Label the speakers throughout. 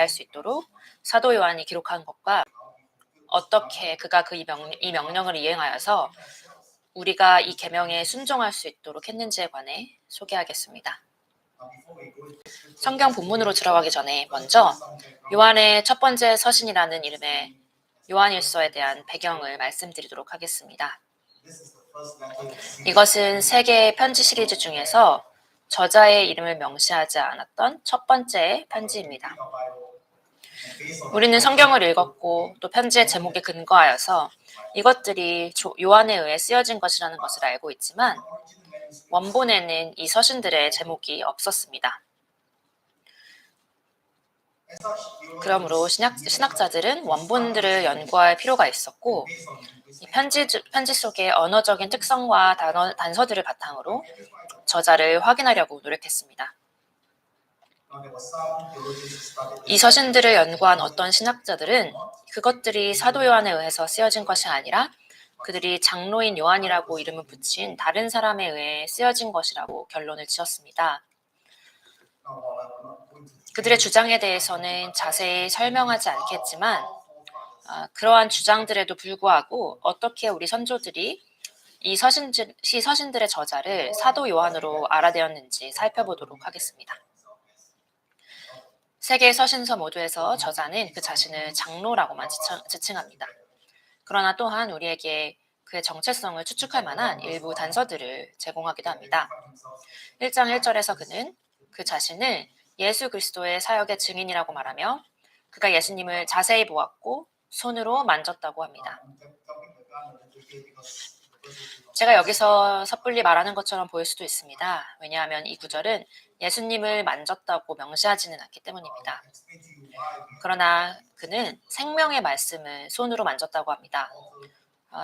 Speaker 1: 할 수 있도록 사도 요한이 기록한 것과 어떻게 그가 이 명령을 이행하여서 우리가 이 계명에 순종할 수 있도록 했는지에 관해 소개하겠습니다. 성경 본문으로 들어가기 전에 먼저 요한의 첫 번째 서신이라는 이름의 요한일서에 대한 배경을 말씀드리도록 하겠습니다. 이것은 세 개의 편지 시리즈 중에서 저자의 이름을 명시하지 않았던 첫 번째 편지입니다. 우리는 성경을 읽었고 또 편지의 제목에 근거하여서 이것들이 요한에 의해 쓰여진 것이라는 것을 알고 있지만 원본에는 이 서신들의 제목이 없었습니다. 그러므로 신학자들은 원본들을 연구할 필요가 있었고 이 편지 속의 언어적인 특성과 단서들을 바탕으로 저자를 확인하려고 노력했습니다. 이 서신들을 연구한 어떤 신학자들은 그것들이 사도 요한에 의해서 쓰여진 것이 아니라 그들이 장로인 요한이라고 이름을 붙인 다른 사람에 의해 쓰여진 것이라고 결론을 지었습니다. 그들의 주장에 대해서는 자세히 설명하지 않겠지만 그러한 주장들에도 불구하고 어떻게 우리 선조들이 이 서신들의 저자를 사도 요한으로 알아내었는지 살펴보도록 하겠습니다. 세 개의 서신서 모두에서 저자는 그 자신을 장로라고만 지칭합니다. 그러나 또한 우리에게 그의 정체성을 추측할 만한 일부 단서들을 제공하기도 합니다. 1장 1절에서 그는 그 자신을 예수 그리스도의 사역의 증인이라고 말하며 그가 예수님을 자세히 보았고 손으로 만졌다고 합니다. 제가 여기서 섣불리 말하는 것처럼 보일 수도 있습니다. 왜냐하면 이 구절은 예수님을 만졌다고 명시하지는 않기 때문입니다. 그러나 그는 생명의 말씀을 손으로 만졌다고 합니다.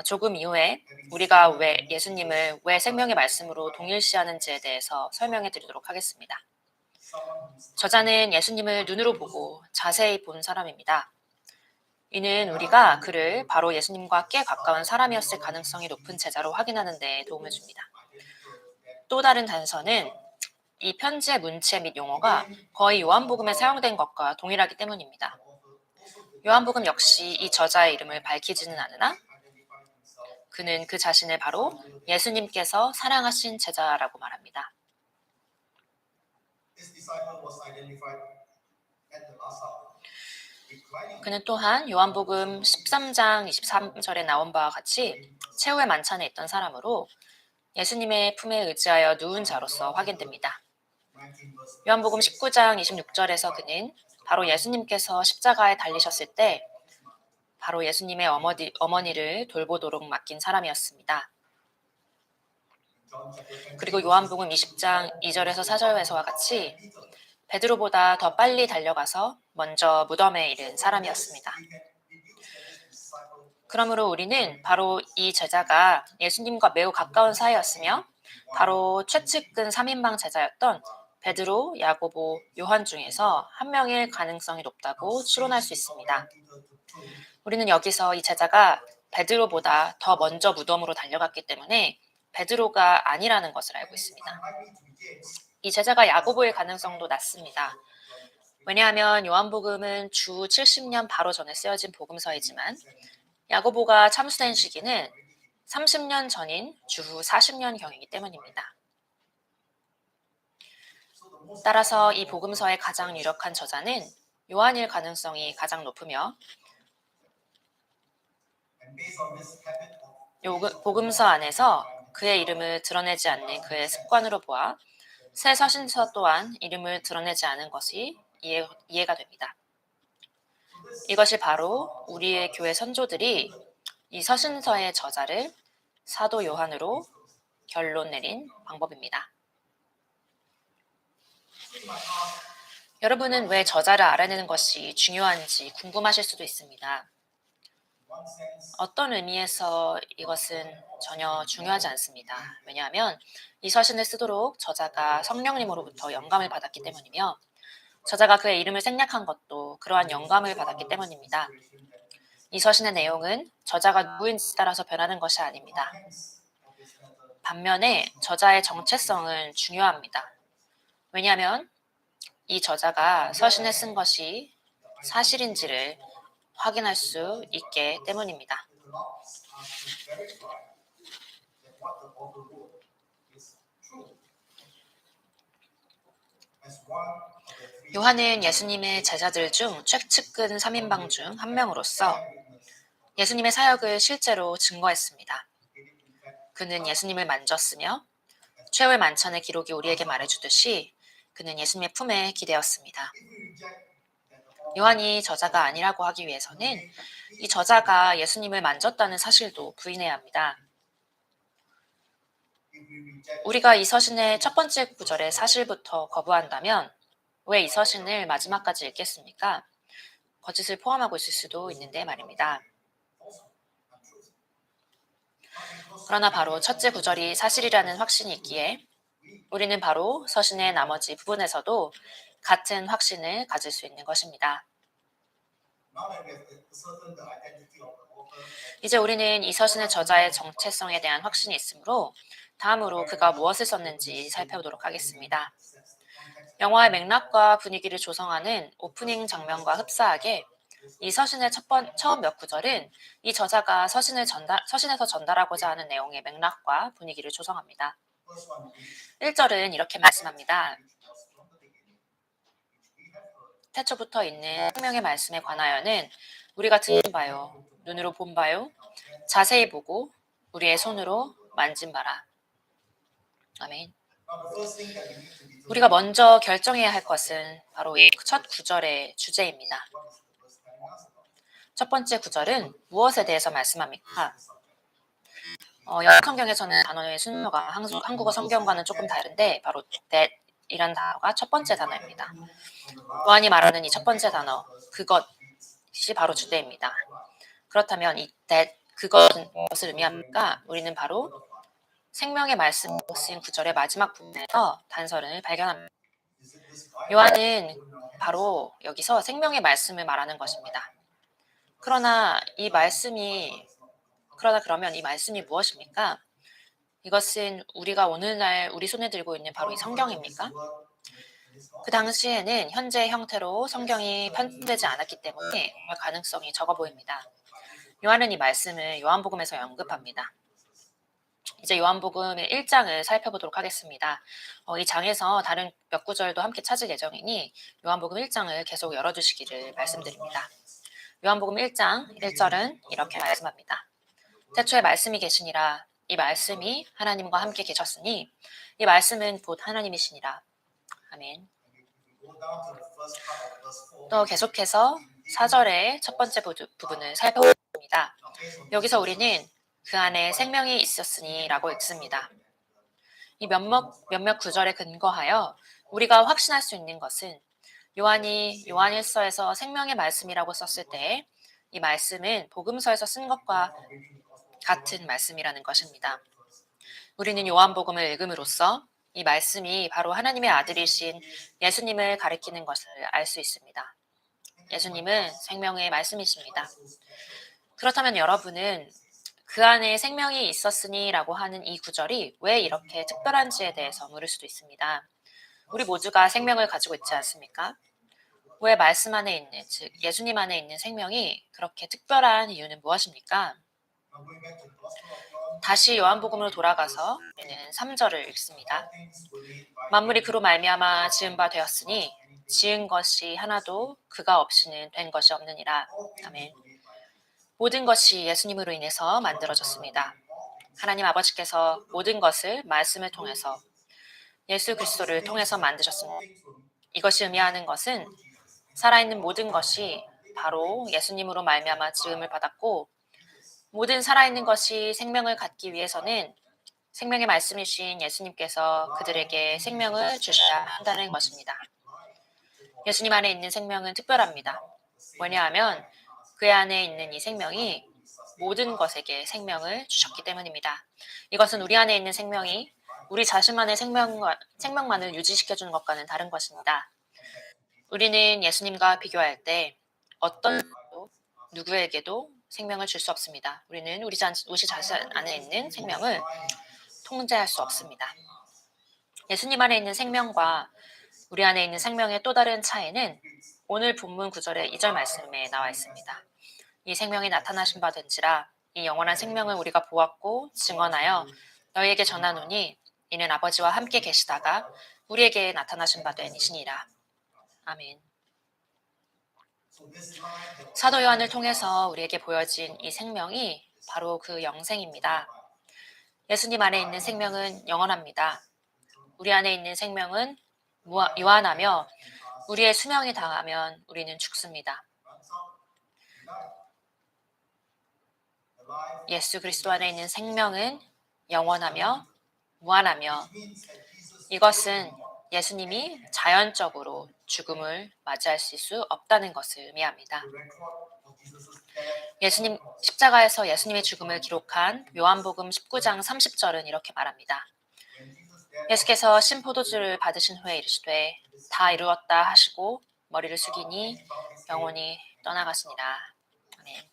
Speaker 1: 조금 이후에 우리가 예수님을 왜 생명의 말씀으로 동일시하는지에 대해서 설명해 드리도록 하겠습니다. 저자는 예수님을 눈으로 보고 자세히 본 사람입니다. 이는 우리가 그를 바로 예수님과 꽤 가까운 사람이었을 가능성이 높은 제자로 확인하는 데 도움을 줍니다. 또 다른 단서는 이 편지의 문체 및 용어가 거의 요한복음에 사용된 것과 동일하기 때문입니다. 요한복음 역시 이 저자의 이름을 밝히지는 않으나 그는 그 자신을 바로 예수님께서 사랑하신 제자라고 말합니다. 그는 또한 요한복음 13장 23절에 나온 바와 같이 최후의 만찬에 있던 사람으로 예수님의 품에 의지하여 누운 자로서 확인됩니다. 요한복음 19장 26절에서 그는 바로 예수님께서 십자가에 달리셨을 때 바로 예수님의 어머니를 돌보도록 맡긴 사람이었습니다. 그리고 요한복음 20장 2절에서 4절에서와 같이 베드로보다 더 빨리 달려가서 먼저 무덤에 이른 사람이었습니다. 그러므로 우리는 바로 이 제자가 예수님과 매우 가까운 사이였으며 바로 최측근 3인방 제자였던 베드로, 야고보, 요한 중에서 한 명일 가능성이 높다고 추론할 수 있습니다. 우리는 여기서 이 제자가 베드로보다 더 먼저 무덤으로 달려갔기 때문에 베드로가 아니라는 것을 알고 있습니다. 이 제자가 야고보일 가능성도 낮습니다. 왜냐하면 요한복음은 주 70년 바로 전에 쓰여진 복음서이지만 야고보가 참수된 시기는 30년 전인 주후 40년경이기 때문입니다. 따라서 이 복음서의 가장 유력한 저자는 요한일 가능성이 가장 높으며 복음서 안에서 그의 이름을 드러내지 않는 그의 습관으로 보아 새 서신서 또한 이름을 드러내지 않은 것이 이해가 됩니다. 이것이 바로 우리의 교회 선조들이 이 서신서의 저자를 사도 요한으로 결론 내린 방법입니다. 여러분은 왜 저자를 알아내는 것이 중요한지 궁금하실 수도 있습니다. 어떤 의미에서 이것은 전혀 중요하지 않습니다. 왜냐하면 이 서신을 쓰도록 저자가 성령님으로부터 영감을 받았기 때문이며 저자가 그의 이름을 생략한 것도 그러한 영감을 받았기 때문입니다. 이 서신의 내용은 저자가 누구인지 따라서 변하는 것이 아닙니다. 반면에 저자의 정체성은 중요합니다. 왜냐하면 이 저자가 서신을 쓴 것이 사실인지를 확인할 수 있기 때문입니다. 요한은 예수님의 제자들 중 최측근 3인방 중 한 명으로서 예수님의 사역을 실제로 증거했습니다. 그는 예수님을 만졌으며 최후의 만찬의 기록이 우리에게 말해주듯이 그는 예수님의 품에 기대었습니다. 요한이 저자가 아니라고 하기 위해서는 이 저자가 예수님을 만졌다는 사실도 부인해야 합니다. 우리가 이 서신의 첫 번째 구절의 사실부터 거부한다면 왜 이 서신을 마지막까지 읽겠습니까? 거짓을 포함하고 있을 수도 있는데 말입니다. 그러나 바로 첫째 구절이 사실이라는 확신이 있기에 우리는 바로 서신의 나머지 부분에서도 같은 확신을 가질 수 있는 것입니다. 이제 우리는 이 서신의 저자의 정체성에 대한 확신이 있으므로 다음으로 그가 무엇을 썼는지 살펴보도록 하겠습니다. 영화의 맥락과 분위기를 조성하는 오프닝 장면과 흡사하게 이 서신의 처음 몇 구절은 이 저자가 서신에서 전달하고자 하는 내용의 맥락과 분위기를 조성합니다. 1절은 이렇게 말씀합니다. 태초부터 있는 생명의 말씀에 관하여는 우리가 들은 바요, 눈으로 본 바요, 자세히 보고 우리의 손으로 만진 바라. 아멘. 우리가 먼저 결정해야 할 것은 바로 이 첫 구절의 주제입니다. 첫 번째 구절은 무엇에 대해서 말씀합니까? 영어 성경에서는 단어의 순서가 한국어 성경과는 조금 다른데 바로 that이란 단어가 첫 번째 단어입니다. 요한이 말하는 이 첫 번째 단어, 그것이 바로 주제입니다. 그렇다면 이 that, 그것은 무엇을 의미합니까? 우리는 바로 생명의 말씀으로 쓰인 구절의 마지막 부분에서 단서를 발견합니다. 요한은 바로 여기서 생명의 말씀을 말하는 것입니다. 그러면 이 말씀이 무엇입니까? 이것은 우리가 오늘날 우리 손에 들고 있는 바로 이 성경입니까? 그 당시에는 현재 형태로 성경이 편집되지 않았기 때문에 가능성이 적어 보입니다. 요한은 이 말씀을 요한복음에서 언급합니다. 이제 요한복음 1장을 살펴보도록 하겠습니다. 이 장에서 다른 몇 구절도 함께 찾을 예정이니 요한복음 1장을 계속 열어두시기를 말씀드립니다. 요한복음 1장 1절은 이렇게 말씀합니다. 태초에 말씀이 계시니라. 이 말씀이 하나님과 함께 계셨으니 이 말씀은 곧 하나님이시니라. 아멘. 또 계속해서 4절의 첫 번째 부분을 살펴봅니다. 여기서 우리는 그 안에 생명이 있었으니 라고 읽습니다. 이 몇몇 구절에 근거하여 우리가 확신할 수 있는 것은 요한이 요한일서에서 생명의 말씀이라고 썼을 때 이 말씀은 복음서에서 쓴 것과 같은 말씀이라는 것입니다. 우리는 요한복음을 읽음으로써 이 말씀이 바로 하나님의 아들이신 예수님을 가리키는 것을 알 수 있습니다. 예수님은 생명의 말씀이십니다. 그렇다면 여러분은 그 안에 생명이 있었으니 라고 하는 이 구절이 왜 이렇게 특별한지에 대해서 물을 수도 있습니다. 우리 모두가 생명을 가지고 있지 않습니까? 왜 말씀 안에 있는, 즉 예수님 안에 있는 생명이 그렇게 특별한 이유는 무엇입니까? 다시 요한복음으로 돌아가서 우리는 3절을 읽습니다. 만물이 그로 말미암아 지은 바 되었으니 지은 것이 하나도 그가 없이는 된 것이 없느니라. 아멘. 모든 것이 예수님으로 인해서 만들어졌습니다. 하나님 아버지께서 모든 것을 말씀을 통해서 예수 그리스도를 통해서 만드셨습니다. 이것이 의미하는 것은 살아있는 모든 것이 바로 예수님으로 말미암아 지음을 받았고 모든 살아있는 것이 생명을 갖기 위해서는 생명의 말씀이신 예수님께서 그들에게 생명을 주셔야 한다는 것입니다. 예수님 안에 있는 생명은 특별합니다. 왜냐하면 그 안에 있는 이 생명이 모든 것에게 생명을 주셨기 때문입니다. 이것은 우리 안에 있는 생명이 우리 자신만의 생명만을 유지시켜주는 것과는 다른 것입니다. 우리는 예수님과 비교할 때 어떤 누구에게도 생명을 줄 수 없습니다. 우리는 우리 자신 안에 있는 생명을 통제할 수 없습니다. 예수님 안에 있는 생명과 우리 안에 있는 생명의 또 다른 차이는 오늘 본문 9절의 2절 말씀에 나와 있습니다. 이 생명이 나타나신 바 된지라 이 영원한 생명을 우리가 보았고 증언하여 너희에게 전하노니 이는 아버지와 함께 계시다가 우리에게 나타나신 바 된 이시니라. 아멘. 사도 요한을 통해서 우리에게 보여진 이 생명이 바로 그 영생입니다. 예수님 안에 있는 생명은 영원합니다. 우리 안에 있는 생명은 유한하며 우리의 수명이 다하면 우리는 죽습니다. 예수 그리스도 안에 있는 생명은 영원하며 무한하며 이것은 예수님이 자연적으로 죽음을 맞이할 수 없다는 것을 의미합니다. 예수님 십자가에서 예수님의 죽음을 기록한 요한복음 19장 30절은 이렇게 말합니다. 예수께서 신포도주를 받으신 후에 이르시되 다 이루었다 하시고 머리를 숙이니 영혼이 떠나가시니라. 아멘.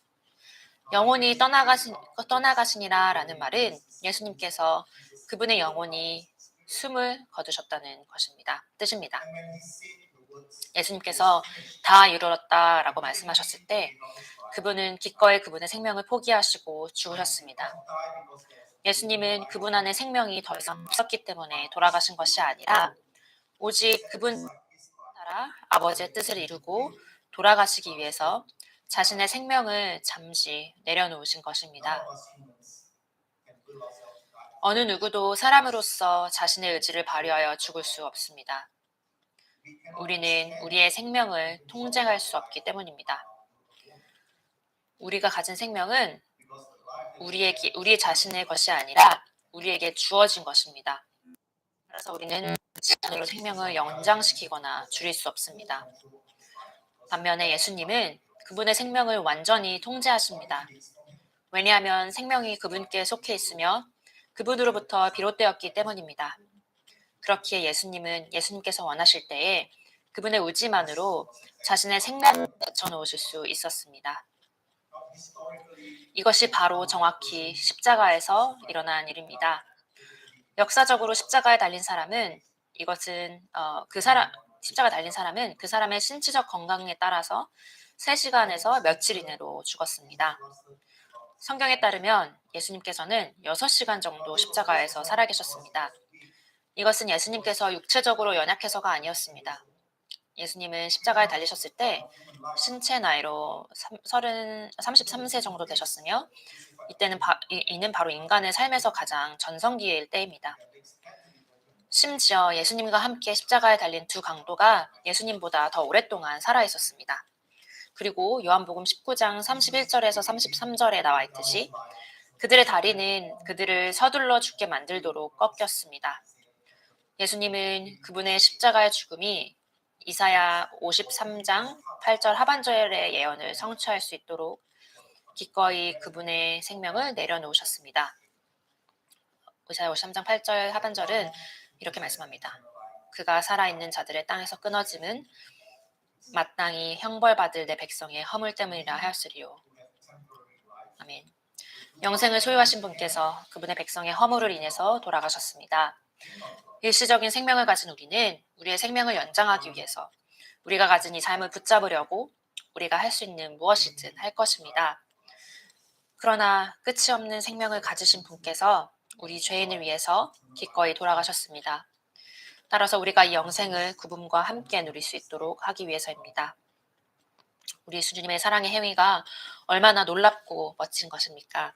Speaker 1: 영혼이 떠나가시니라 라는 말은 예수님께서 그분의 영혼이 숨을 거두셨다는 뜻입니다. 예수님께서 다 이루었다 라고 말씀하셨을 때 그분은 기꺼이 그분의 생명을 포기하시고 죽으셨습니다. 예수님은 그분 안에 생명이 더 이상 없었기 때문에 돌아가신 것이 아니라 오직 그분 따라 아버지의 뜻을 이루고 돌아가시기 위해서 자신의 생명을 잠시 내려놓으신 것입니다. 어느 누구도 사람으로서 자신의 의지를 발휘하여 죽을 수 없습니다. 우리는 우리의 생명을 통제할 수 없기 때문입니다. 우리가 가진 생명은 우리 자신의 것이 아니라 우리에게 주어진 것입니다. 그래서 우리는 자신으로 생명을 연장시키거나 줄일 수 없습니다. 반면에 예수님은 그분의 생명을 완전히 통제하십니다. 왜냐하면 생명이 그분께 속해 있으며 그분으로부터 비롯되었기 때문입니다. 그렇기에 예수님께서 원하실 때에 그분의 의지만으로 자신의 생명을 내쳐놓으실 수 있었습니다. 이것이 바로 정확히 십자가에서 일어난 일입니다. 역사적으로 십자가에 달린 사람은 그 사람의 신체적 건강에 따라서 3시간에서 며칠 이내로 죽었습니다. 성경에 따르면 예수님께서는 6시간 정도 십자가에서 살아계셨습니다. 이것은 예수님께서 육체적으로 연약해서가 아니었습니다. 예수님은 십자가에 달리셨을 때 신체 나이로 33세 정도 되셨으며 이는 바로 인간의 삶에서 가장 전성기일 때입니다. 심지어 예수님과 함께 십자가에 달린 두 강도가 예수님보다 더 오랫동안 살아있었습니다. 그리고 요한복음 19장 31절에서 33절에 나와 있듯이 그들의 다리는 그들을 서둘러 죽게 만들도록 꺾였습니다. 예수님은 그분의 십자가의 죽음이 이사야 53장 8절 하반절의 예언을 성취할 수 있도록 기꺼이 그분의 생명을 내려놓으셨습니다. 이사야 53장 8절 하반절은 이렇게 말씀합니다. 그가 살아있는 자들의 땅에서 끊어짐은 마땅히 형벌받을 내 백성의 허물 때문이라 하였으리요. 아멘. 영생을 소유하신 분께서 그분의 백성의 허물을 인해서 돌아가셨습니다. 일시적인 생명을 가진 우리는 우리의 생명을 연장하기 위해서 우리가 가진 이 삶을 붙잡으려고 우리가 할 수 있는 무엇이든 할 것입니다. 그러나 끝이 없는 생명을 가지신 분께서 우리 죄인을 위해서 기꺼이 돌아가셨습니다. 따라서 우리가 이 영생을 그분과 함께 누릴 수 있도록 하기 위해서입니다. 우리 주님의 사랑의 행위가 얼마나 놀랍고 멋진 것입니까?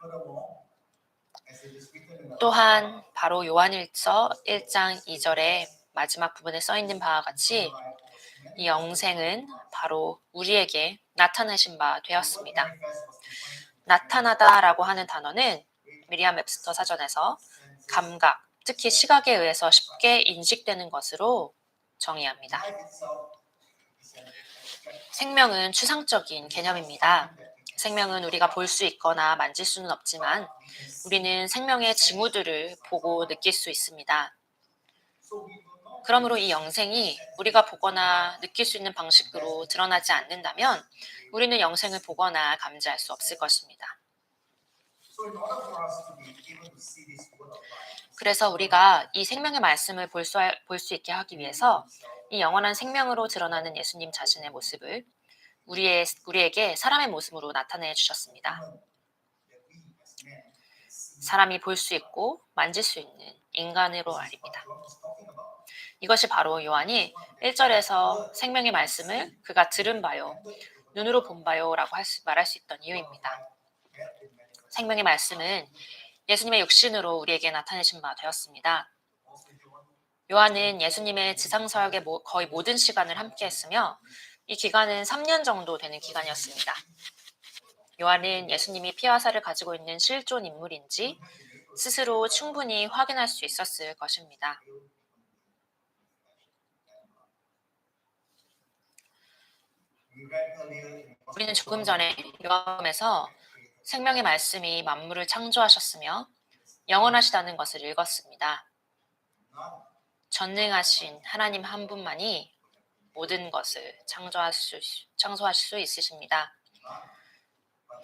Speaker 1: 또한 바로 요한일서 1장 2절의 마지막 부분에 써있는 바와 같이 이 영생은 바로 우리에게 나타내신 바 되었습니다. 나타나다라고 하는 단어는 미리암 웹스터 사전에서 감각, 특히 시각에 의해서 쉽게 인식되는 것으로 정의합니다. 생명은 추상적인 개념입니다. 생명은 우리가 볼 수 있거나 만질 수는 없지만 우리는 생명의 징후들을 보고 느낄 수 있습니다. 그러므로 이 영생이 우리가 보거나 느낄 수 있는 방식으로 드러나지 않는다면 우리는 영생을 보거나 감지할 수 없을 것입니다. 그래서 우리가 이 생명의 말씀을 볼 수 있게 하기 위해서 이 영원한 생명으로 드러나는 예수님 자신의 모습을 우리에게 사람의 모습으로 나타내 주셨습니다. 사람이 볼 수 있고 만질 수 있는 인간으로 말입니다. 이것이 바로 요한이 1절에서 생명의 말씀을 그가 들은 바요, 눈으로 본 바요라고 말할 수 있던 이유입니다. 생명의 말씀은 예수님의 육신으로 우리에게 나타내신 바 되었습니다. 요한은 예수님의 지상사역의 거의 모든 시간을 함께했으며 이 기간은 3년 정도 되는 기간이었습니다. 요한은 예수님이 피와 살을 가지고 있는 실존 인물인지 스스로 충분히 확인할 수 있었을 것입니다. 우리는 조금 전에 요한에서 생명의 말씀이 만물을 창조하셨으며 영원하시다는 것을 읽었습니다. 전능하신 하나님 한 분만이 모든 것을 창조하실 수 있으십니다.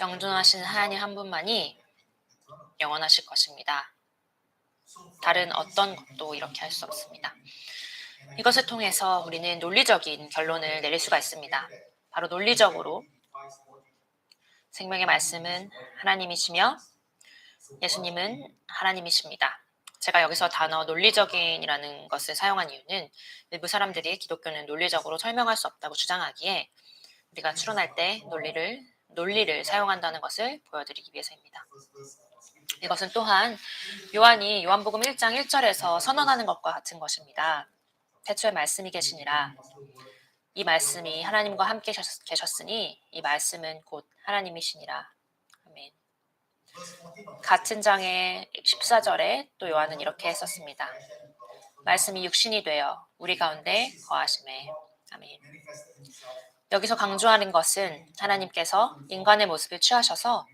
Speaker 1: 영존하신 하나님 한 분만이 영원하실 것입니다. 다른 어떤 것도 이렇게 할 수 없습니다. 이것을 통해서 우리는 논리적인 결론을 내릴 수가 있습니다. 바로 논리적으로 생명의 말씀은 하나님이시며 예수님은 하나님이십니다. 제가 여기서 단어 논리적인이라는 것을 사용한 이유는 일부 사람들이 기독교는 논리적으로 설명할 수 없다고 주장하기에 우리가 추론할 때 논리를 사용한다는 것을 보여드리기 위해서입니다. 이것은 또한 요한이 요한복음 1장 1절에서 선언하는 것과 같은 것입니다. 태초에 말씀이 계시니라. 이 말씀이 하나님과 함께 계셨으니 이 말씀은 곧 하나님이시니라. 아멘. 같은 장의 14절에 또 요한은 이렇게 했었습니다. 말씀이 육신이 되어 우리 가운데 거하심에. 아멘. 여기서 강조하는 것은 하나님께서 인간의 모습을 취하셔서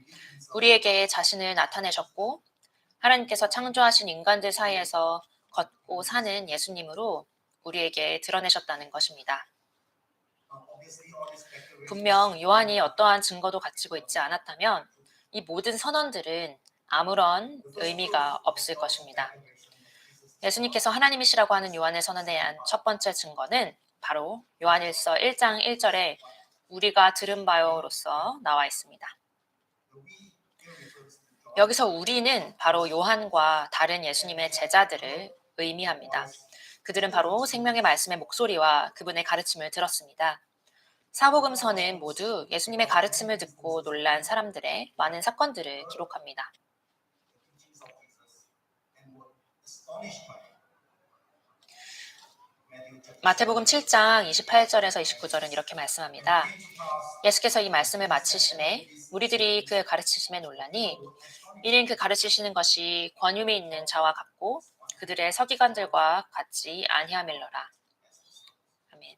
Speaker 1: 우리에게 자신을 나타내셨고 하나님께서 창조하신 인간들 사이에서 걷고 사는 예수님으로 우리에게 드러내셨다는 것입니다. 분명 요한이 어떠한 증거도 갖추고 있지 않았다면 이 모든 선언들은 아무런 의미가 없을 것입니다. 예수님께서 하나님이시라고 하는 요한의 선언에 대한 첫 번째 증거는 바로 요한일서 1장 1절에 우리가 들은 바요로서 나와 있습니다. 여기서 우리는 바로 요한과 다른 예수님의 제자들을 의미합니다. 그들은 바로 생명의 말씀의 목소리와 그분의 가르침을 들었습니다. 사복음서는 모두 예수님의 가르침을 듣고 놀란 사람들의 많은 사건들을 기록합니다. 마태복음 7장 28절에서 29절은 이렇게 말씀합니다. 예수께서 이 말씀을 마치심에 무리들이 그 가르치심에 놀라니 이는 그 가르치시는 것이 권위에 있는 자와 같고 그들의 서기관들과 같지 아니하밀러라. 아멘.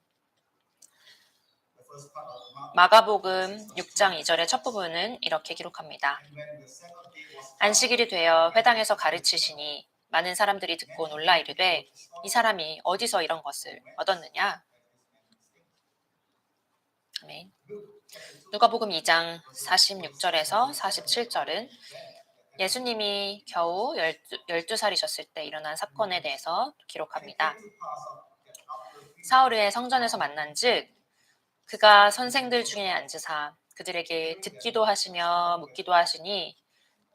Speaker 1: 마가복음 6장 2절의 첫 부분은 이렇게 기록합니다. 안식일이 되어 회당에서 가르치시니 많은 사람들이 듣고 놀라 이르되 이 사람이 어디서 이런 것을 얻었느냐? 아멘. 누가복음 2장 46절에서 47절은 예수님이 겨우 12살이셨을 때 일어난 사건에 대해서 기록합니다. 사흘 후에 성전에서 만난즉 그가 선생들 중에 앉으사 그들에게 듣기도 하시며 묻기도 하시니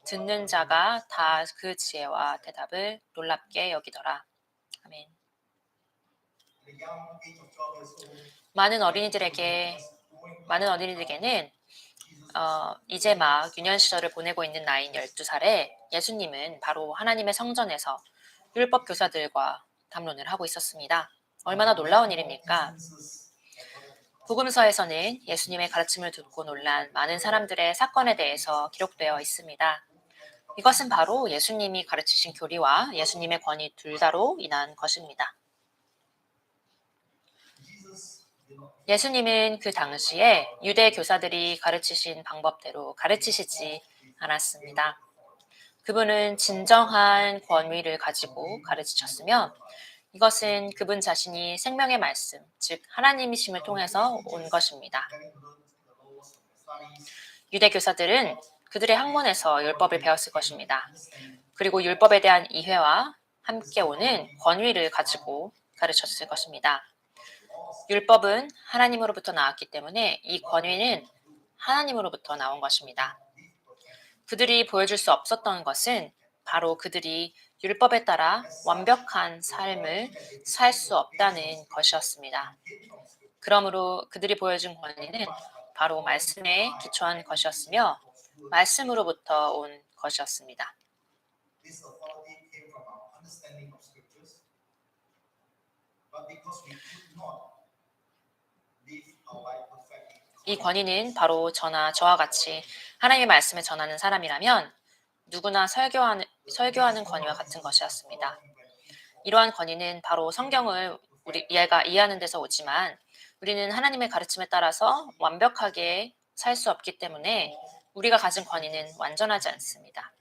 Speaker 1: 듣는 자가 다 그 지혜와 대답을 놀랍게 여기더라. 아멘. 많은 어린이들에게는 이제 막 유년 시절을 보내고 있는 나이인 12살에 예수님은 바로 하나님의 성전에서 율법 교사들과 담론을 하고 있었습니다. 얼마나 놀라운 일입니까? 복음서에서는 예수님의 가르침을 듣고 놀란 많은 사람들의 사건에 대해서 기록되어 있습니다. 이것은 바로 예수님이 가르치신 교리와 예수님의 권위 둘 다로 인한 것입니다. 예수님은 그 당시에 유대 교사들이 가르치신 방법대로 가르치시지 않았습니다. 그분은 진정한 권위를 가지고 가르치셨으며 이것은 그분 자신이 생명의 말씀, 즉 하나님이심을 통해서 온 것입니다. 유대 교사들은 그들의 학문에서 율법을 배웠을 것입니다. 그리고 율법에 대한 이해와 함께 오는 권위를 가지고 가르쳤을 것입니다. 율법은 하나님으로부터 나왔기 때문에 이 권위는 하나님으로부터 나온 것입니다. 그들이 보여줄 수 없었던 것은 바로 그들이 율법에 따라 완벽한 삶을 살 수 없다는 것이었습니다. 그러므로 그들이 보여준 권위는 바로 말씀에 기초한 것이었으며 말씀으로부터 온 것이었습니다.
Speaker 2: This authority came from our understanding of scriptures, but because we could not live our life perfectly.
Speaker 1: 이 권위는 바로 저나 저와 같이 하나님의 말씀을 전하는 사람이라면 누구나 설교하는 권위와 같은 것이었습니다. 이러한 권위는 바로 성경을 이해하는 데서 오지만 우리는 하나님의 가르침에 따라서 완벽하게 살 수 없기 때문에 우리가 가진 권위는 완전하지 않습니다.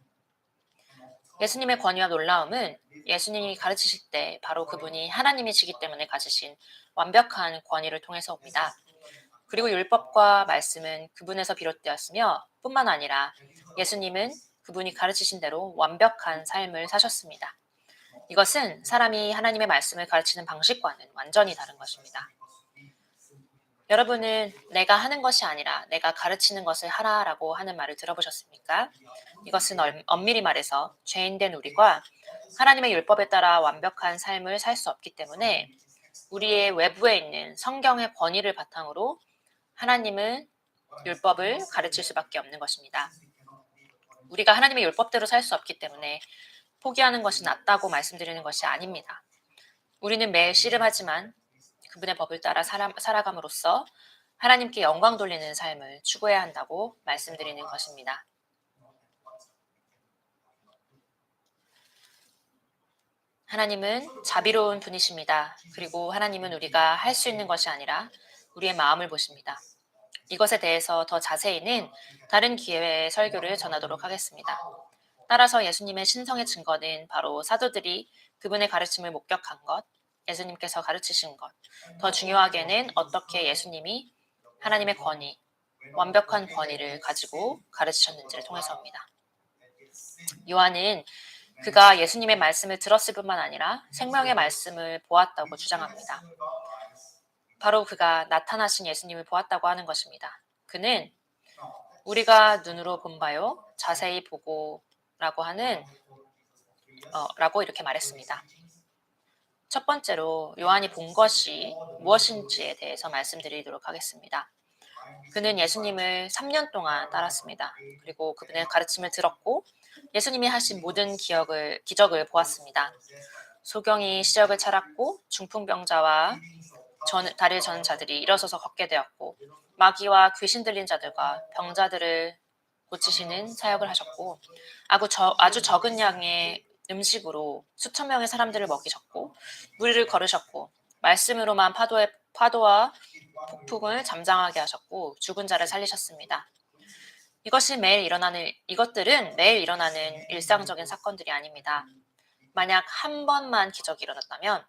Speaker 1: 예수님의 권위와 놀라움은 예수님이 가르치실 때 바로 그분이 하나님이시기 때문에 가지신 완벽한 권위를 통해서 옵니다. 그리고 율법과 말씀은 그분에서 비롯되었으며 뿐만 아니라 예수님은 그분이 가르치신 대로 완벽한 삶을 사셨습니다. 이것은 사람이 하나님의 말씀을 가르치는 방식과는 완전히 다른 것입니다. 여러분은 내가 하는 것이 아니라 내가 가르치는 것을 하라라고 하는 말을 들어보셨습니까? 이것은 엄밀히 말해서 죄인된 우리가 하나님의 율법에 따라 완벽한 삶을 살 수 없기 때문에 우리의 외부에 있는 성경의 권위를 바탕으로 하나님은 율법을 가르칠 수밖에 없는 것입니다. 우리가 하나님의 율법대로 살 수 없기 때문에 포기하는 것이 낫다고 말씀드리는 것이 아닙니다. 우리는 매일 씨름하지만 그분의 법을 따라 살아감으로써 하나님께 영광 돌리는 삶을 추구해야 한다고 말씀드리는 것입니다. 하나님은 자비로운 분이십니다. 그리고 하나님은 우리가 할 수 있는 것이 아니라 우리의 마음을 보십니다. 이것에 대해서 더 자세히는 다른 기회에 설교를 전하도록 하겠습니다. 따라서 예수님의 신성의 증거는 바로 사도들이 그분의 가르침을 목격한 것, 예수님께서 가르치신 것, 더 중요하게는 어떻게 예수님이 하나님의 권위, 완벽한 권위를 가지고 가르치셨는지를 통해서입니다. 요한은 그가 예수님의 말씀을 들었을 뿐만 아니라 생명의 말씀을 보았다고 주장합니다. 바로 그가 나타나신 예수님을 보았다고 하는 것입니다. 그는 우리가 눈으로 본 바요, 자세히 보고 라고 이렇게 말했습니다. 첫 번째로 요한이 본 것이 무엇인지에 대해서 말씀드리도록 하겠습니다. 그는 예수님을 3년 동안 따랐습니다. 그리고 그분의 가르침을 들었고 예수님이 하신 모든 기적을 보았습니다. 소경이 시력을 찾았고 중풍병자와 다리를 저는 자들이 일어서서 걷게 되었고 마귀와 귀신 들린 자들과 병자들을 고치시는 사역을 하셨고 아주 적은 양의 음식으로 수천 명의 사람들을 먹이셨고 무리를 걸으셨고 말씀으로만 파도와 폭풍을 잠잠하게 하셨고 죽은 자를 살리셨습니다. 이것들은 매일 일어나는 일상적인 사건들이 아닙니다. 만약 한 번만 기적이 일어났다면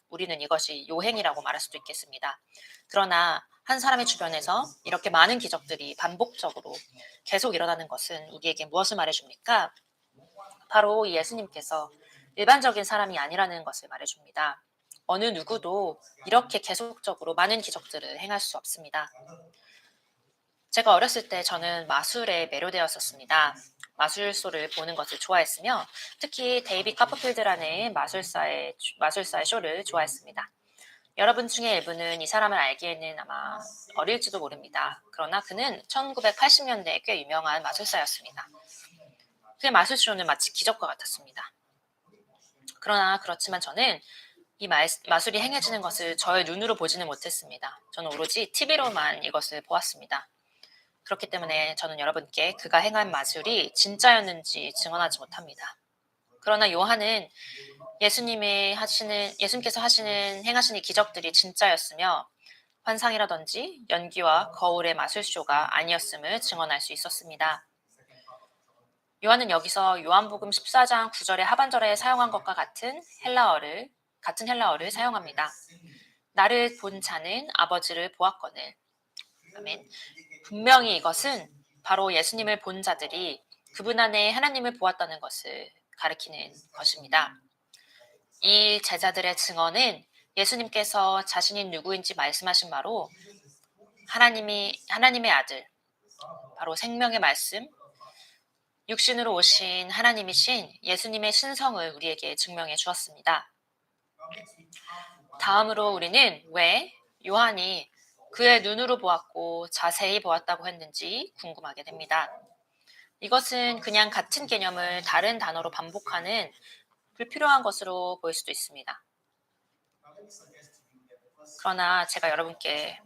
Speaker 1: 우리는 이것이 요행이라고 말할 수도 있겠습니다. 그러나 한 사람의 주변에서 이렇게 많은 기적들이 반복적으로 계속 일어나는 것은 우리에게 무엇을 말해줍니까? 바로 예수님께서 일반적인 사람이 아니라는 것을 말해줍니다. 어느 누구도 이렇게 계속적으로 많은 기적들을 행할 수 없습니다. 제가 어렸을 때 저는 마술에 매료되었었습니다. 마술쇼를 보는 것을 좋아했으며 특히 데이빗 카퍼필드라는 마술사의 쇼를 좋아했습니다. 여러분 중에 일부는 이 사람을 알기에는 아마 어릴지도 모릅니다. 그러나 그는 1980년대에 꽤 유명한 마술사였습니다. 그의 마술쇼는 마치 기적과 같았습니다. 그러나 그렇지만 저는 이 마술이 행해지는 것을 저의 눈으로 보지는 못했습니다. 저는 오로지 TV로만 이것을 보았습니다. 그렇기 때문에 저는 여러분께 그가 행한 마술이 진짜였는지 증언하지 못합니다. 그러나 요한은 예수님께서 행하시는 이 기적들이 진짜였으며 환상이라든지 연기와 거울의 마술쇼가 아니었음을 증언할 수 있었습니다. 요한은 여기서 요한복음 14장 9절의 하반절에 사용한 것과 같은 헬라어를 사용합니다. 나를 본 자는 아버지를 보았거늘. 아멘. 분명히 이것은 바로 예수님을 본 자들이 그분 안에 하나님을 보았다는 것을 가리키는 것입니다. 이 제자들의 증언은 예수님께서 자신이 누구인지 말씀하신 바로 하나님의 아들, 바로 생명의 말씀, 육신으로 오신 하나님이신 예수님의 신성을 우리에게 증명해 주었습니다. 다음으로 우리는 왜 요한이 그의 눈으로 보았고 자세히 보았다고 했는지 궁금하게 됩니다. 이것은 그냥 같은 개념을 다른 단어로 반복하는 불필요한 것으로 보일 수도 있습니다. 그러나 제가 여러분께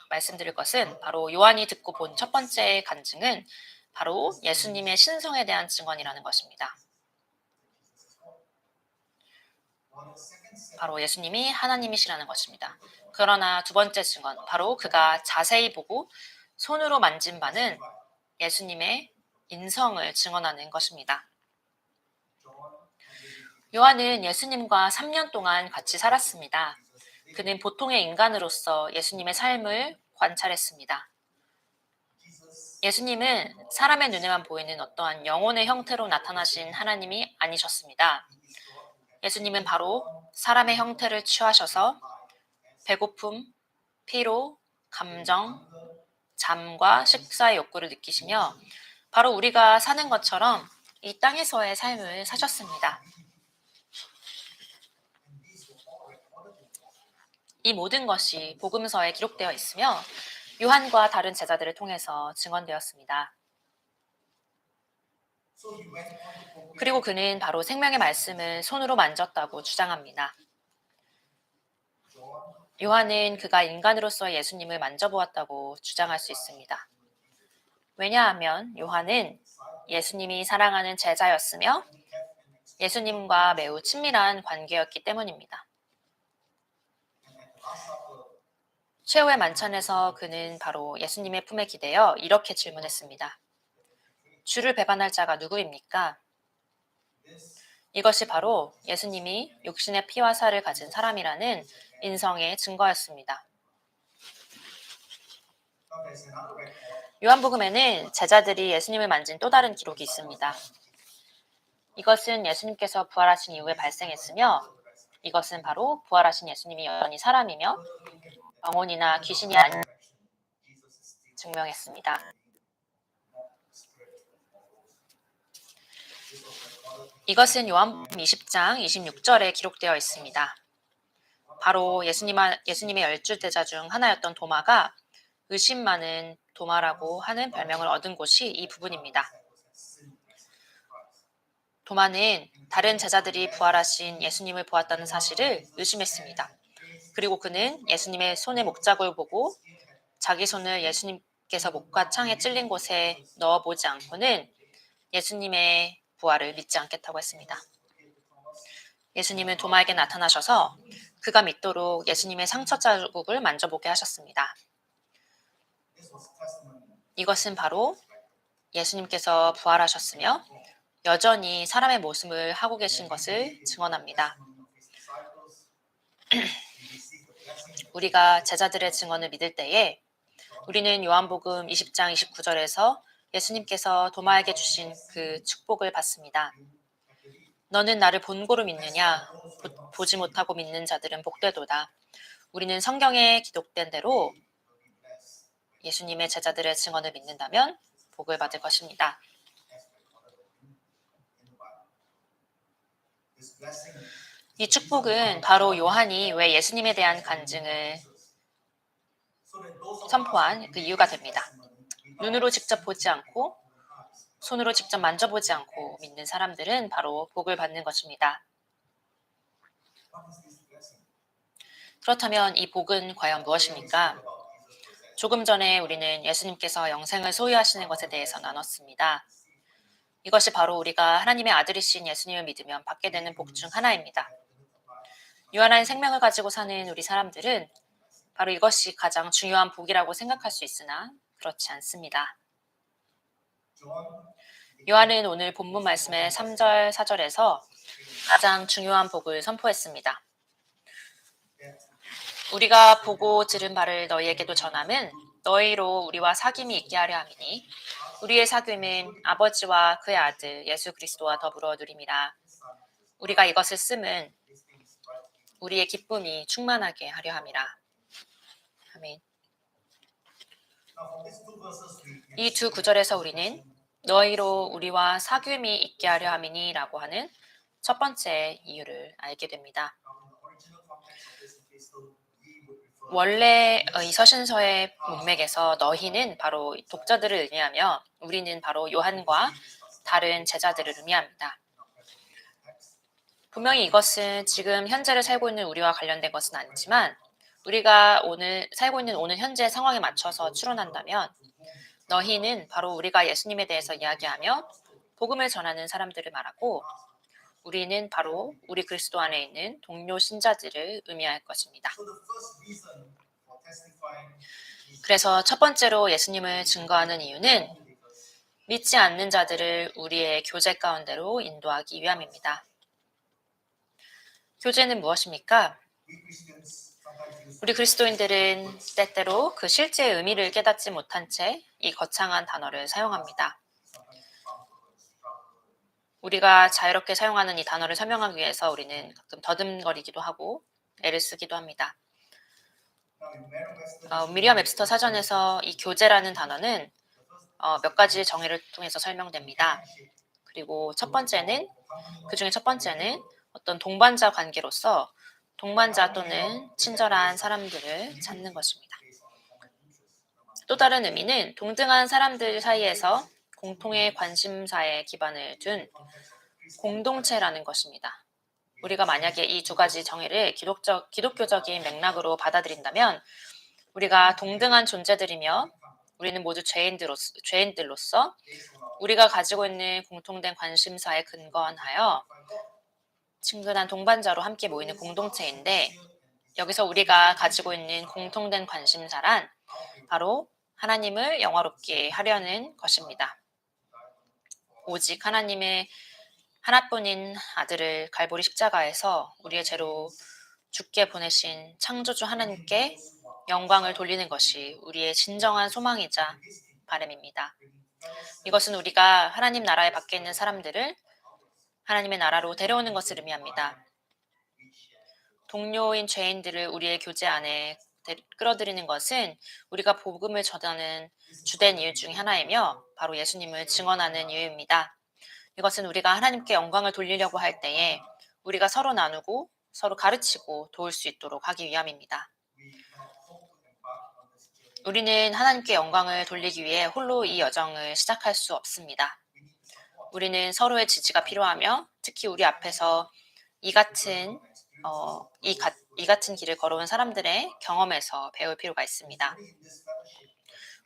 Speaker 1: 말씀드릴 것은 바로 요한이 듣고 본 첫 번째 간증은 바로 예수님의 신성에 대한 증언이라는 것입니다. 바로 예수님이 하나님이시라는 것입니다. 그러나 두 번째 증언, 바로 그가 자세히 보고 손으로 만진 바는 예수님의 인성을 증언하는 것입니다. 요한은 예수님과 3년 동안 같이 살았습니다. 그는 보통의 인간으로서 예수님의 삶을 관찰했습니다. 예수님은 사람의 눈에만 보이는 어떠한 영혼의 형태로 나타나신 하나님이 아니셨습니다. 예수님은 바로 사람의 형태를 취하셔서 배고픔, 피로, 감정, 잠과 식사의 욕구를 느끼시며 바로 우리가 사는 것처럼 이 땅에서의 삶을 사셨습니다. 이 모든 것이 복음서에 기록되어 있으며 요한과 다른 제자들을 통해서 증언되었습니다. 그리고 그는 바로 생명의 말씀을 손으로 만졌다고 주장합니다. 요한은 그가 인간으로서 예수님을 만져보았다고 주장할 수 있습니다. 왜냐하면 요한은 예수님이 사랑하는 제자였으며 예수님과 매우 친밀한 관계였기 때문입니다. 최후의 만찬에서 그는 바로 예수님의 품에 기대어 이렇게 질문했습니다. 주를 배반할 자가 누구입니까? 이것이 바로 예수님이 육신의 피와 살을 가진 사람이라는 인성의 증거였습니다. 요한복음에는 제자들이 예수님을 만진 또 다른 기록이 있습니다. 이것은 예수님께서 부활하신 이후에 발생했으며 이것은 바로 부활하신 예수님이 여전히 사람이며 영혼이나 귀신이 아닌 증명했습니다. 이것은 요한복음 20장 26절에 기록되어 있습니다. 바로 예수님의 12제자 중 하나였던 도마가 의심 많은 도마라고 하는 별명을 얻은 곳이 이 부분입니다. 도마는 다른 제자들이 부활하신 예수님을 보았다는 사실을 의심했습니다. 그리고 그는 예수님의 손의 목자국을 보고 자기 손을 예수님께서 목과 창에 찔린 곳에 넣어보지 않고는 예수님의 부활을 믿지 않겠다고 했습니다. 예수님은 도마에게 나타나셔서 그가 믿도록 예수님의 상처 자국을 만져보게 하셨습니다. 이것은 바로 예수님께서 부활하셨으며 여전히 사람의 모습을 하고 계신 것을 증언합니다. 우리가 제자들의 증언을 믿을 때에 우리는 요한복음 20장 29절에서 예수님께서 도마에게 주신 그 축복을 받습니다. 너는 나를 본고로 믿느냐? 보지 못하고 믿는 자들은 복되도다. 우리는 성경에 기록된 대로 예수님의 제자들의 증언을 믿는다면 복을 받을 것입니다. 이 축복은 바로 요한이 왜 예수님에 대한 간증을 선포한 그 이유가 됩니다. 눈으로 직접 보지 않고 손으로 직접 만져보지 않고 믿는 사람들은 바로 복을 받는 것입니다. 그렇다면 이 복은 과연 무엇입니까? 조금 전에 우리는 예수님께서 영생을 소유하시는 것에 대해서 나눴습니다. 이것이 바로 우리가 하나님의 아들이신 예수님을 믿으면 받게 되는 복 중 하나입니다. 유한한 생명을 가지고 사는 우리 사람들은 바로 이것이 가장 중요한 복이라고 생각할 수 있으나 그렇지 않습니다. 요한은 오늘 본문 말씀의 3절, 4절에서 가장 중요한 복을 선포했습니다. 우리가 보고 들은 바를 너희에게도 전함은 너희로 우리와 사귐이 있게 하려 함이니 우리의 사귐은 아버지와 그의 아들 예수 그리스도와 더불어 누림이라. 우리가 이것을 씀은 우리의 기쁨이 충만하게 하려 함이라. 아멘.
Speaker 2: Now, from these two verses, we can
Speaker 1: 이 두
Speaker 2: see
Speaker 1: 구절에서 우리는 너희로 우리와 사귐이 있게 하려 함이니라고 하는 첫 번째 이유를 알게 됩니다.
Speaker 2: now, in the original context of this epistle, we would refer
Speaker 1: 원래 이 서신서의 문맥에서 너희는 바로 독자들을 의미하며 우리는 바로 요한과 다른 제자들을 의미합니다. 분명히 이것은 지금 현재를 살고 있는 우리와 관련된 것은 아니지만 우리가 오늘 살고 있는 오늘 현재 상황에 맞춰서 추론한다면 너희는 바로 우리가 예수님에 대해서 이야기하며 복음을 전하는 사람들을 말하고 우리는 바로 우리 그리스도 안에 있는 동료 신자들을 의미할 것입니다.
Speaker 2: So the first reason for testifying is
Speaker 1: 그래서 첫 번째로 예수님을 증거하는 이유는
Speaker 2: believers.
Speaker 1: 믿지 않는 자들을 우리의 교제 가운데로 인도하기 위함입니다. 교제는 무엇입니까?
Speaker 2: We Christians sometimes use
Speaker 1: 우리 그리스도인들은 때때로 그 실제의 의미를 깨닫지 못한 채 이 거창한 단어를 사용합니다.
Speaker 2: sometimes found words,
Speaker 1: 우리가 자유롭게 사용하는 이 단어를 설명하기 위해서 우리는 가끔 더듬거리기도 하고 애를 쓰기도 합니다.
Speaker 2: Now, in Merriam-Webster
Speaker 1: 미리엄 웹스터 사전에서 이 교제라는 단어는 몇 가지 정의를 통해서 설명됩니다. 그리고 그중에 첫 번째는 어떤 동반자 관계로서 동반자 또는 친절한 사람들을 찾는 것입니다. 또 다른 의미는 동등한 사람들 사이에서 공통의 관심사에 기반을 둔 공동체라는 것입니다. 우리가 만약에 이 두 가지 정의를 기독교적인 맥락으로 받아들인다면 우리가 동등한 존재들이며 우리는 모두 죄인들로서 우리가 가지고 있는 공통된 관심사에 근거하여 친근한 동반자로 함께 모이는 공동체인데 여기서 우리가 가지고 있는 공통된 관심사란 바로 하나님을 영화롭게 하려는 것입니다. 오직 하나님의 하나뿐인 아들을 갈보리 십자가에서 우리의 죄로 죽게 보내신 창조주 하나님께 영광을 돌리는 것이 우리의 진정한 소망이자 바람입니다. 이것은 우리가 하나님 나라에 밖에 있는 사람들을 하나님의 나라로 데려오는 것을 의미합니다. 동료인 죄인들을 우리의 교제 안에 끌어들이는 것은 우리가 복음을 전하는 주된 이유 중 하나이며 바로 예수님을 증언하는 이유입니다. 이것은 우리가 하나님께 영광을 돌리려고 할 때에 우리가 서로 나누고 서로 가르치고 도울 수 있도록 하기 위함입니다. 우리는 하나님께 영광을 돌리기 위해 홀로 이 여정을 시작할 수 없습니다. 우리는 서로의 지지가 필요하며 특히 우리 앞에서 이 같은 길을 걸어온 사람들의 경험에서 배울 필요가 있습니다.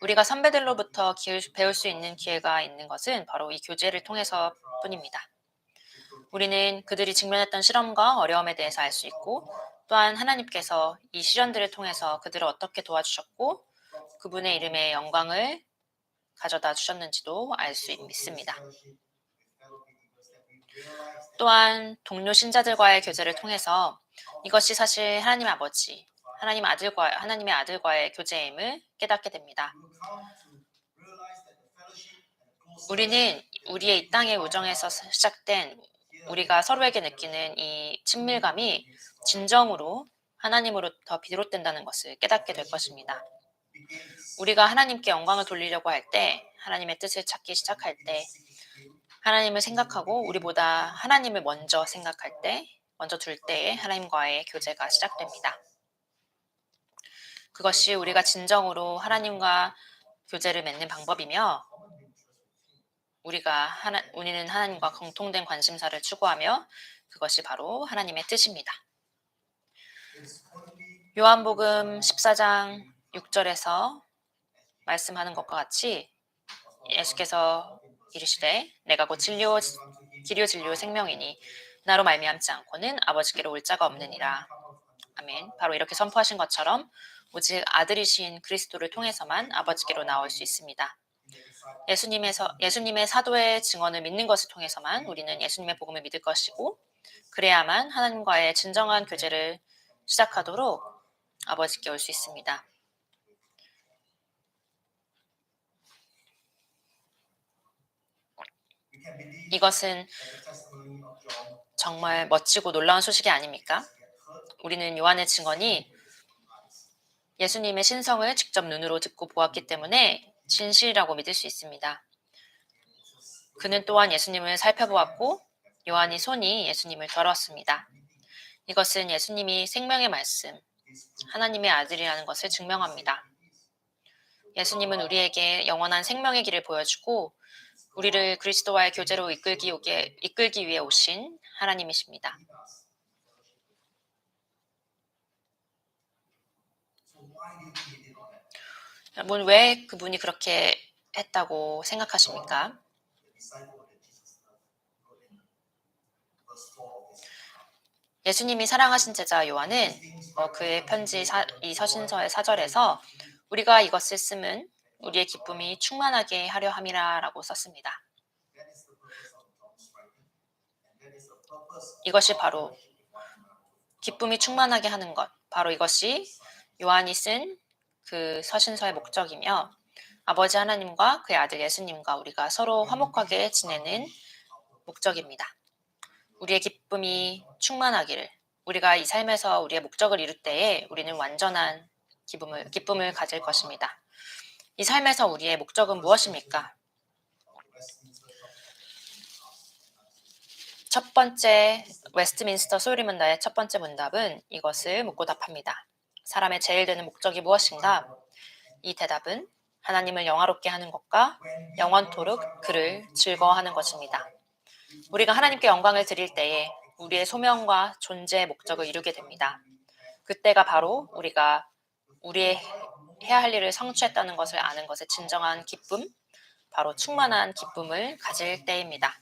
Speaker 1: 우리가 선배들로부터 배울 수 있는 기회가 있는 것은 바로 이 교제를 통해서 뿐입니다. 우리는 그들이 직면했던 실험과 어려움에 대해서 알 수 있고 또한 하나님께서 이 시련들을 통해서 그들을 어떻게 도와주셨고 그분의 이름에 영광을 가져다 주셨는지도 알 수 있습니다. 또한 동료 신자들과의 교제를 통해서 이것이 사실 하나님 아버지, 하나님의 아들과의 교제임을 깨닫게 됩니다. 우리는 우리의 이 땅의 우정에서 시작된 우리가 서로에게 느끼는 이 친밀감이 진정으로 하나님으로부터 비롯된다는 것을 깨닫게 될 것입니다. 우리가 하나님께 영광을 돌리려고 할 때, 하나님의 뜻을 찾기 시작할 때, 하나님을 생각하고 우리보다 하나님을 먼저 생각할 때, 먼저 둘 때에 하나님과의 교제가 시작됩니다. 그것이 우리가 진정으로 하나님과 교제를 맺는 방법이며 우리는 하나님과 공통된 관심사를 추구하며 그것이 바로 하나님의 뜻입니다. 요한복음 14장 6절에서 말씀하는 것과 같이 예수께서 이르시되 내가 곧 길이요 진리요 생명이니 나로 말미암지 않고는 아버지께로 올 자가 없느니라. 아멘. 바로 이렇게 선포하신 것처럼 오직 아들이신 그리스도를 통해서만 아버지께로 나올 수 있습니다. 예수님의 사도의 증언을 믿는 것을 통해서만 우리는 예수님의 복음을 믿을 것이고 그래야만 하나님과의 진정한 교제를 시작하도록 아버지께 올 수 있습니다. 이것은 정말 멋지고 놀라운 소식이 아닙니까? 우리는 요한의 증언이 예수님의 신성을 직접 눈으로 듣고 보았기 때문에 진실이라고 믿을 수 있습니다. 그는 또한 예수님을 살펴보았고 요한이 손이 예수님을 다뤘습니다. 이것은 예수님이 생명의 말씀, 하나님의 아들이라는 것을 증명합니다. 예수님은 우리에게 영원한 생명의 길을 보여주고 우리를 그리스도와의 교제로 이끌기 위해 오신 하나님이십니다. 여러분, 왜 그분이 그렇게 했다고 생각하십니까? 예수님이 사랑하신 제자 요한은 그의 편지 이 서신서의 4절에서 우리가 이것을 쓰면 우리의 기쁨이 충만하게 하려 함이라라고 썼습니다. 이것이 바로 기쁨이 충만하게 하는 것, 바로 이것이 요한이 쓴 그 서신서의 목적이며 아버지 하나님과 그의 아들 예수님과 우리가 서로 화목하게 지내는 목적입니다. 우리의 기쁨이 충만하기를, 우리가 이 삶에서 우리의 목적을 이룰 때에 우리는 완전한 기쁨을 가질 것입니다. 이 삶에서 우리의 목적은 무엇입니까? 첫 번째 웨스트민스터 소리문답의 첫 번째 문답은 이것을 묻고 답합니다. 사람의 제일 되는 목적이 무엇인가? 이 대답은 하나님을 영화롭게 하는 것과 영원토록 그를 즐거워하는 것입니다. 우리가 하나님께 영광을 드릴 때에 우리의 소명과 존재의 목적을 이루게 됩니다. 그때가 바로 우리가 우리의 해야 할 일을 성취했다는 것을 아는 것의 진정한 기쁨, 바로 충만한 기쁨을 가질 때입니다.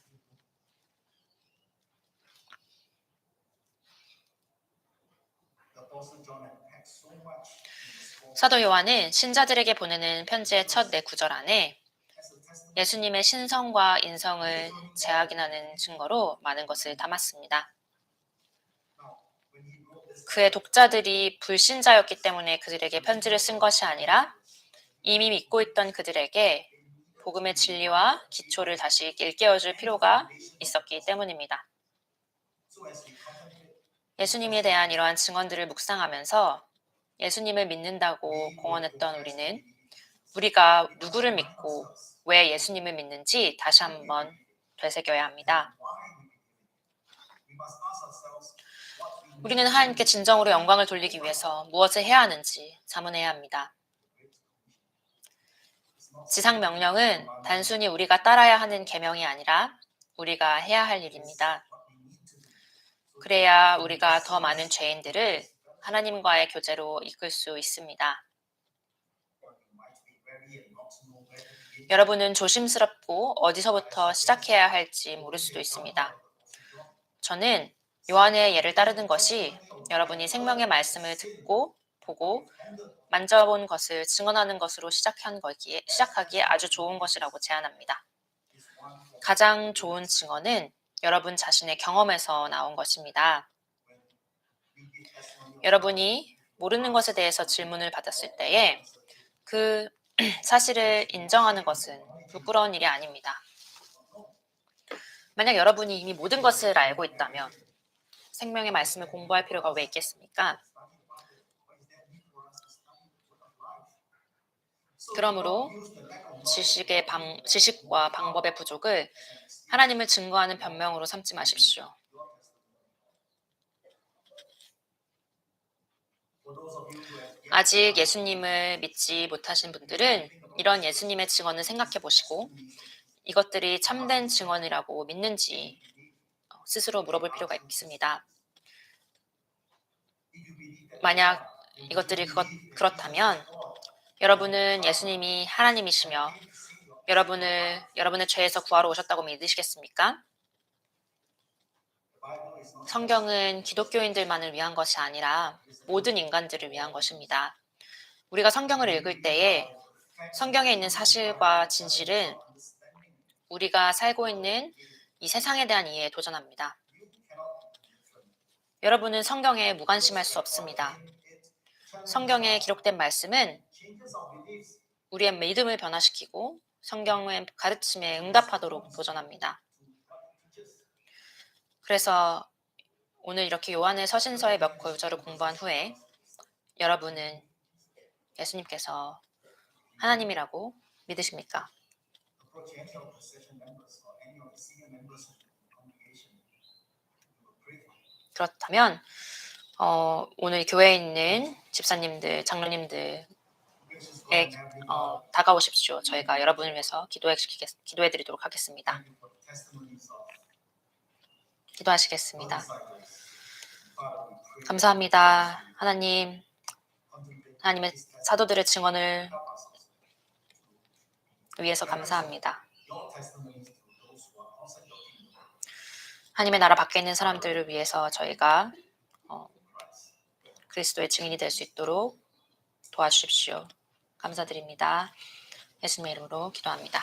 Speaker 1: 사도 요한은 신자들에게 보내는 편지의 첫 4구절 안에 예수님의 신성과 인성을 재확인하는 증거로 많은 것을 담았습니다. 그의 독자들이 불신자였기 때문에 그들에게 편지를 쓴 것이 아니라 이미 믿고 있던 그들에게 복음의 진리와 기초를 다시 일깨워줄 필요가 있었기 때문입니다. 예수님에 대한 이러한 증언들을 묵상하면서 예수님을 믿는다고 공언했던 우리는 우리가 누구를 믿고 왜 예수님을 믿는지 다시 한번 되새겨야 합니다. 우리는 하나님께 진정으로 영광을 돌리기 위해서 무엇을 해야 하는지 자문해야 합니다. 지상 명령은 단순히 우리가 따라야 하는 계명이 아니라 우리가 해야 할 일입니다. 그래야 우리가 더 많은 죄인들을 하나님과의 교제로 이끌 수 있습니다. 여러분은 조심스럽고 어디서부터 시작해야 할지 모를 수도 있습니다. 저는 요한의 예를 따르는 것이 여러분이 생명의 말씀을 듣고 보고 만져본 것을 증언하는 것으로 시작하기에 아주 좋은 것이라고 제안합니다. 가장 좋은 증언은 여러분 자신의 경험에서 나온 것입니다. 여러분이 모르는 것에 대해서 질문을 받았을 때에 그 사실을 인정하는 것은 부끄러운 일이 아닙니다. 만약 여러분이 이미 모든 것을 알고 있다면 생명의 말씀을 공부할 필요가 왜 있겠습니까? 그러므로 지식과 방법의 부족을 하나님을 증거하는 변명으로 삼지 마십시오. 아직 예수님을 믿지 못하신 분들은 이런 예수님의 증언을 생각해 보시고 이것들이 참된 증언이라고 믿는지 스스로 물어볼 필요가 있습니다. 만약 이것들이 그렇다면 여러분은 예수님이 하나님이시며 여러분의 죄에서 구하러 오셨다고 믿으시겠습니까? 성경은 기독교인들만을 위한 것이 아니라 모든 인간들을 위한 것입니다. 우리가 성경을 읽을 때에 성경에 있는 사실과 진실은 우리가 살고 있는 이 세상에 대한 이해에 도전합니다. 여러분은 성경에 무관심할 수 없습니다. 성경에 기록된 말씀은 우리의 믿음을 변화시키고 성경의 가르침에 응답하도록 도전합니다. 그래서 오늘 이렇게 요한의 서신서의 몇 구절을 공부한 후에 여러분은 예수님께서 하나님이라고 믿으십니까?
Speaker 2: approach any of the session members or any of the senior members of the congregation, you will pray for them.
Speaker 1: 그렇다면 오늘 교회에 있는 집사님들, 장로님들
Speaker 2: Gracious God and
Speaker 1: 에
Speaker 2: Heavenly Father,
Speaker 1: 다가오십시오. 저희가 여러분을 위해서 기도해드리도록 하겠습니다.
Speaker 2: thank you for the testimonies of your
Speaker 1: 기도하시겠습니다.
Speaker 2: disciples. Father, we pray
Speaker 1: 감사합니다. 하나님,
Speaker 2: contemplate
Speaker 1: 하나님의
Speaker 2: this testimony.
Speaker 1: 사도들의 증언을
Speaker 2: Help us also
Speaker 1: 위해서 감사합니다.
Speaker 2: your testimonies to those who are outside your kingdom.
Speaker 1: 하나님의 나라 밖에 있는 사람들을 위해서 저희가
Speaker 2: Christ.
Speaker 1: 그리스도의 증인이 될 수 있도록 도와주십시오. 감사드립니다. 예수님의 이름으로 기도합니다.